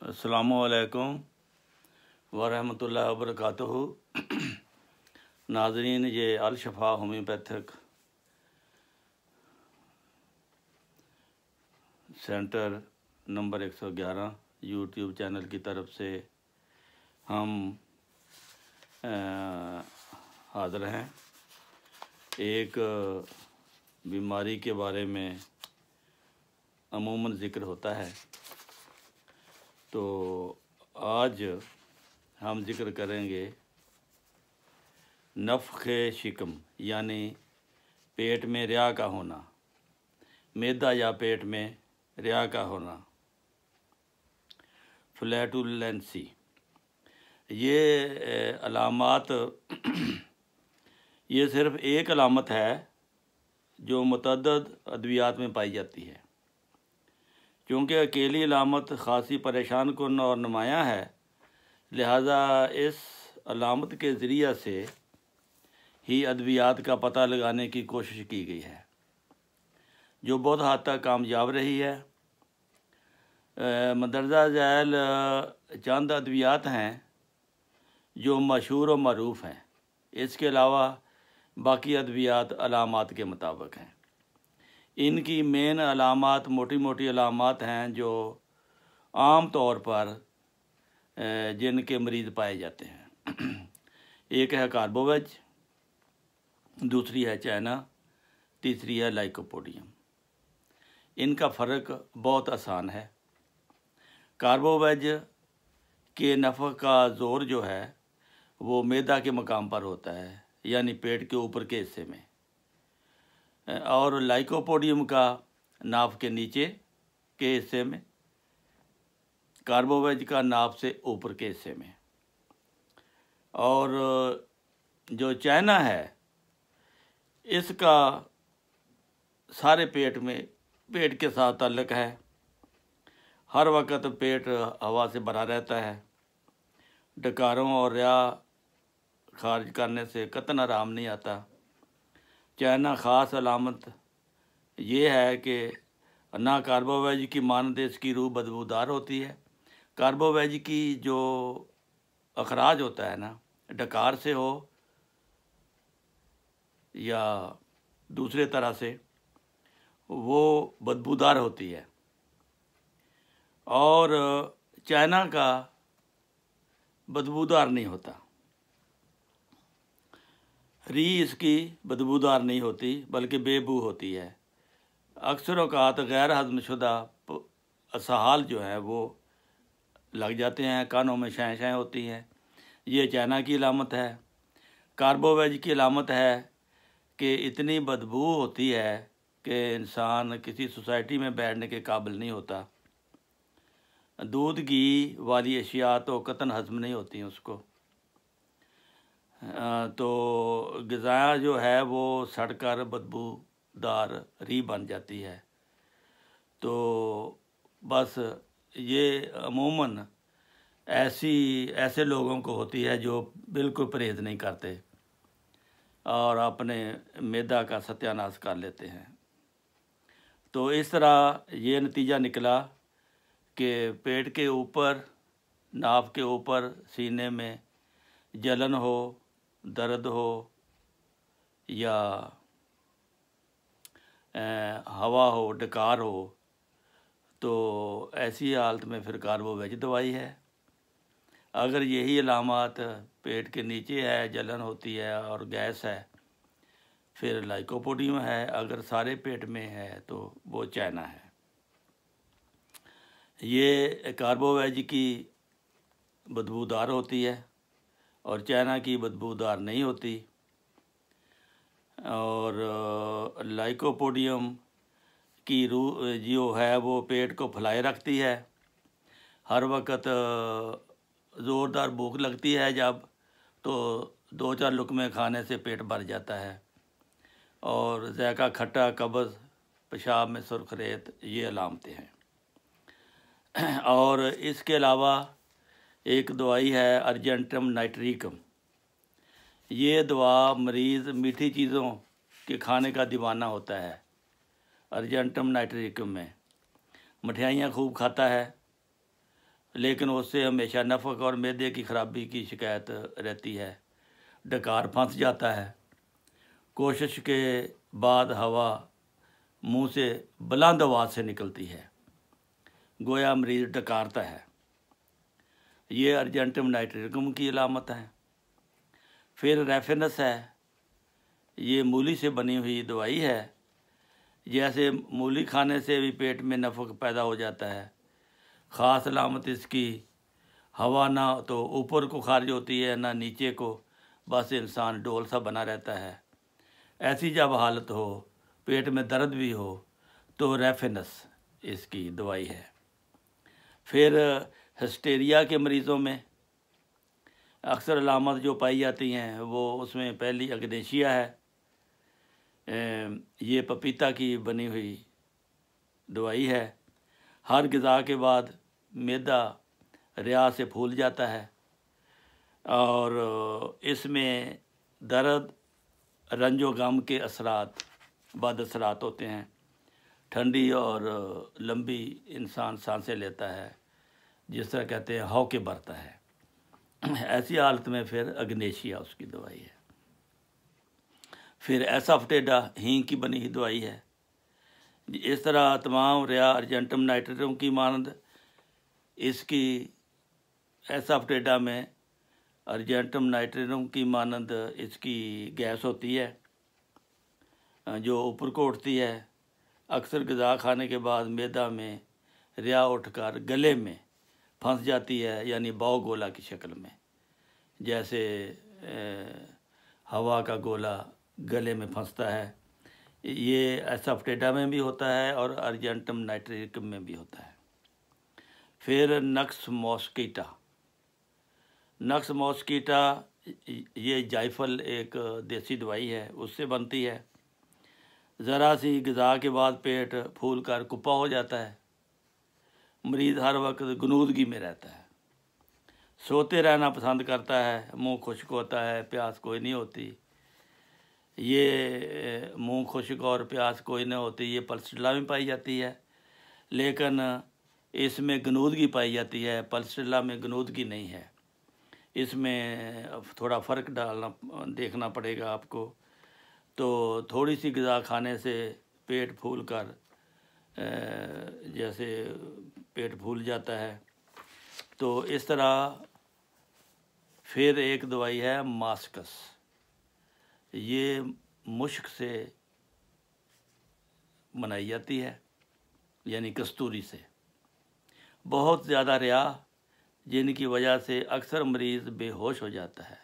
अस्सलामुअलैकुम वरहमतुल्लाहि वबरकातुहू। नाज़रीन, ये Al-Shafa homeopathic centre number 111 YouTube channel की तरफ से हम हाज़िर हैं। एक बीमारी के बारे में अमूमन ज़िक्र होता है, तो आज हम ज़िक्र करेंगे नफ़्ख़े शिकम, यानी पेट में रिया का होना, मैदा या पेट में रिया का होना, फ्लैटुलेंसी। ये अलामात ये सिर्फ़ एक अलामत है जो मुतअद्दिद अद्वियात में पाई जाती है। क्योंकि अकेली अलामत ख़ासी परेशान कुन और नुमायाँ है, लिहाजा इस अलामत के ज़रिए से ही अद्वियात का पता लगाने की कोशिश की गई है, जो बहुत हद तक कामयाब रही है। मंदरजा झैल चंद अद्वियात हैं जो मशहूर और मरूफ़ हैं। इसके अलावा बाकी अद्वियात अलामात के मुताबिक हैं। इनकी मेन अलामात मोटी मोटी अलामात हैं जो आम तौर पर जिनके मरीज़ पाए जाते हैं। एक है कार्बोवेज, दूसरी है चाइना, तीसरी है लाइकोपोडियम। इनका फ़र्क बहुत आसान है। कार्बोवेज के नफ़्ख़ का ज़ोर जो है वो मैदा के मकाम पर होता है, यानी पेट के ऊपर के हिस्से में, और लाइकोपोडियम का नाभ के नीचे के हिस्से में, कार्बोवेज का नाभ से ऊपर के हिस्से में। और जो चाइना है, इसका सारे पेट के साथ ताल्लुक़ है। हर वक्त पेट हवा से भरा रहता है। डकारों और रिया खारिज करने से कतन आराम नहीं आता। चाइना ख़ास अलामत ये है कि ना कार्बोवेज की मानद इसकी रूह बदबूदार होती है। कार्बोवेज की जो अखराज होता है ना, डकार से हो या दूसरे तरह से, वो बदबूदार होती है। और चाइना का बदबूदार नहीं होता। री इसकी बदबूदार नहीं होती, बल्कि बेबू होती है। अक्सर औक़ात गैर हज़मशुदा असहाल जो है वो लग जाते हैं, कानों में शैं शैं होती हैं। ये चाइना की अलामत है। कार्बोवेज की अलामत है कि इतनी बदबू होती है कि इंसान किसी सोसाइटी में बैठने के काबिल नहीं होता। दूध घी वाली अशिया तो कतन हज़म नहीं होती उसको। तो ग़िज़ा जो है वो सड़कर बदबूदार री बन जाती है। तो बस ये अमूमन ऐसे लोगों को होती है जो बिल्कुल परहेज़ नहीं करते और अपने मैदा का सत्यानाश कर लेते हैं। तो इस तरह ये नतीजा निकला कि पेट के ऊपर, नाभ के ऊपर, सीने में जलन हो, दर्द हो या हवा हो, डकार हो, तो ऐसी हालत में फिर कार्बोवेज दवाई है। अगर यही अलामात पेट के नीचे है, जलन होती है और गैस है, फिर लाइकोपोडियम है। अगर सारे पेट में है तो वो चाइना है। ये कार्बोवेज की बदबूदार होती है और चाइना की बदबूदार नहीं होती। और लाइकोपोडियम की रूह जो है वो पेट को फैलाए रखती है। हर वक्त ज़ोरदार भूख लगती है जब, तो 2-4 लुक़मे खाने से पेट भर जाता है। और ज़ायका खट्टा, कब्ज़, पेशाब में सुर्ख रेत, ये अलामतें हैं। और इसके अलावा एक दवाई है अर्जेंटम नाइट्रिकम। ये दवा मरीज़ मीठी चीज़ों के खाने का दीवाना होता है। अर्जेंटम नाइट्रिकम में मिठाइयाँ खूब खाता है लेकिन उससे हमेशा नफक और मैदे की खराबी की शिकायत रहती है। डकार फंस जाता है। कोशिश के बाद हवा मुंह से बुलंद आवाज़ से निकलती है, गोया मरीज़ डकारता है। ये अर्जेंटम नाइट्रिकम की अलामत है। फिर रेफिनस है। ये मूली से बनी हुई दवाई है। जैसे मूली खाने से भी पेट में नफक पैदा हो जाता है। ख़ास अलामत इसकी हवा ना तो ऊपर को खारिज होती है ना नीचे को, बस इंसान डोल सा बना रहता है। ऐसी जब हालत हो, पेट में दर्द भी हो, तो रेफिनस इसकी दवाई है। फिर हिस्टेरिया के मरीज़ों में अक्सर अलामत जो पाई जाती हैं वो उसमें पहली अग्नेशिया है। ये पपीता की बनी हुई दवाई है। हर ग़िज़ा के बाद मैदा रिया से फूल जाता है और इसमें दर्द, रंजो गम के असरात, बद असरात होते हैं। ठंडी और लंबी इंसान सांसें लेता है, जिस तरह कहते हैं हौके भरता है। ऐसी हालत में फिर अग्नेशिया उसकी दवाई है। फिर एसाफटेडा हींग की बनी हुई दवाई है। इस तरह तमाम रिया अर्जेंटम नाइट्रिकम की मानद इसकी एसाफटेडा में अर्जेंटम नाइट्रिकम की मानद इसकी गैस होती है जो ऊपर को उठती है। अक्सर ग़िज़ा खाने के बाद मैदा में रिया उठकर गले में फंस जाती है, यानी बाव गोला की शक्ल में, जैसे हवा का गोला गले में फंसता है। ये एसाफटेडा में भी होता है और अर्जेंटम नाइट्रिकम में भी होता है। फिर नक्स मॉस्कीटा। नक्स मॉस्कीटा ये जायफल एक देसी दवाई है, उससे बनती है। ज़रा सी ग़िज़ा के बाद पेट फूल कर कुप्पा हो जाता है। मरीज़ हर वक्त गनूदगी में रहता है, सोते रहना पसंद करता है, मुंह खुश्क होता है, प्यास कोई नहीं होती। ये मुंह खुश्क और प्यास कोई नहीं होती ये पल्सटिला में पाई जाती है, लेकिन इसमें गनूदगी पाई जाती है। पल्सटिला में गनूदगी नहीं है। इसमें थोड़ा फ़र्क देखना पड़ेगा आपको। तो थोड़ी सी ग़िज़ा खाने से पेट फूल कर जैसे पेट फूल जाता है। तो इस तरह फिर एक दवाई है मास्कस। ये मुश्क से बनाई जाती है, यानी कस्तूरी से। बहुत ज़्यादा रिया जिनकी वजह से अक्सर मरीज़ बेहोश हो जाता है।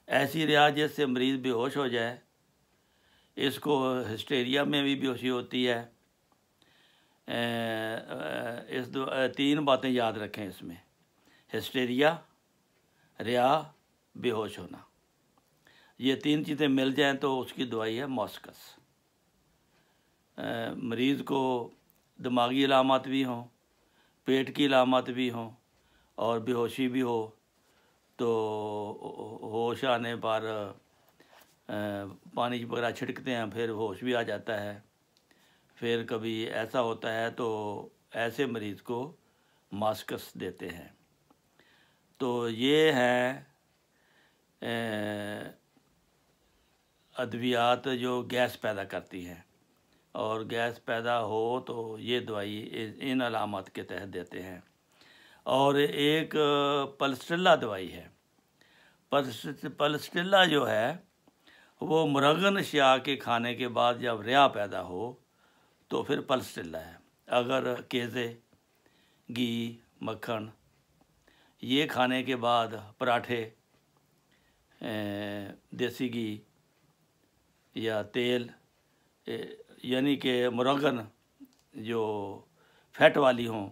ऐसी रिया जिससे मरीज़ बेहोश हो जाए, इसको हिस्टेरिया में भी बेहोशी होती है। इस तीन बातें याद रखें इसमें: हिस्टेरिया, रिया, बेहोश होना। ये तीन चीज़ें मिल जाएं तो उसकी दवाई है मॉस्कस। मरीज़ को दिमागी अलामत भी हों, पेट की अलामत भी हों और बेहोशी भी हो, तो होश आने पर पानी वगैरह छिड़कते हैं, फिर होश भी आ जाता है। फिर कभी ऐसा होता है तो ऐसे मरीज़ को मास्कस देते हैं। तो ये हैं अद्वियात जो गैस पैदा करती हैं, और गैस पैदा हो तो ये दवाई इन अलामत के तहत देते हैं। और एक पल्सटिला दवाई है। पल्सटिला जो है वो मुरगन अशिया के खाने के बाद जब रिया पैदा हो तो फिर पल्सटिला है। अगर केज़े, घी, मक्खन ये खाने के बाद पराठे, देसी घी या तेल, यानी कि मुरगन जो फैट वाली हों,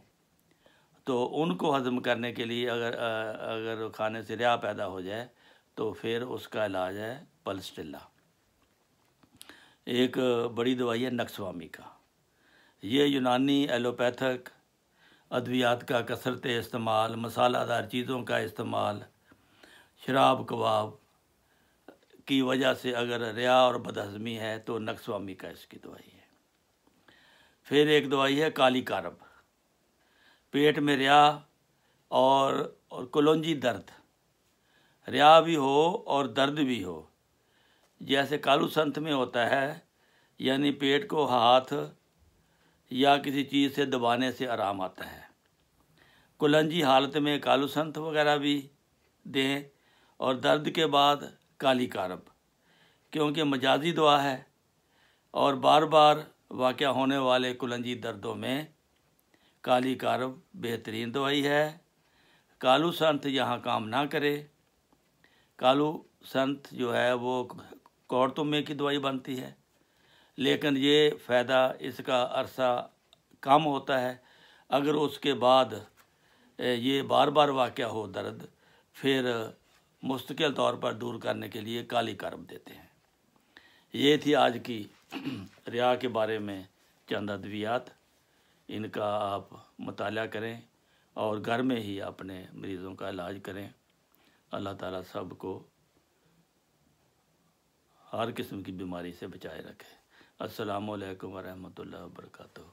तो उनको हज़म करने के लिए अगर खाने से रिया पैदा हो जाए तो फिर उसका इलाज है पल्सटिला। एक बड़ी दवाई है नक्सवामी का। ये यूनानी एलोपैथिक अद्वियात का कसरत इस्तेमाल, मसालादार चीज़ों का इस्तेमाल, शराब कबाब की वजह से अगर रिया और बदहज़मी है तो नक्सवामी का इसकी दवाई है। फिर एक दवाई है काली कारब। पेट में रिया और कलौंजी दर्द, रिया भी हो और दर्द भी हो, जैसे कालू संत में होता है, यानी पेट को हाथ या किसी चीज़ से दबाने से आराम आता है। कलौंजी हालत में कालू संत वगैरह भी दें, और दर्द के बाद काली कारब, क्योंकि मजाजी दुआ है और बार बार वाक़या होने वाले कलौंजी दर्दों में काली कारब बेहतरीन दवाई है। कालू संत यहाँ काम ना करे। कालू संत जो है वो कौड़तुमे की दवाई बनती है, लेकिन ये फ़ायदा इसका अरसा कम होता है। अगर उसके बाद ये बार बार वाक़या हो दर्द, फिर मुस्तकिल तौर पर दूर करने के लिए काली कारब देते हैं। ये थी आज की रिया के बारे में चंद अद्वियात। इनका आप मुताला करें और घर में ही अपने मरीज़ों का इलाज करें। अल्लाह ताला सबको हर किस्म की बीमारी से बचाए रखे। अस्सलामु अलैकुम वरहमतुल्लाहि वबरकातुहू।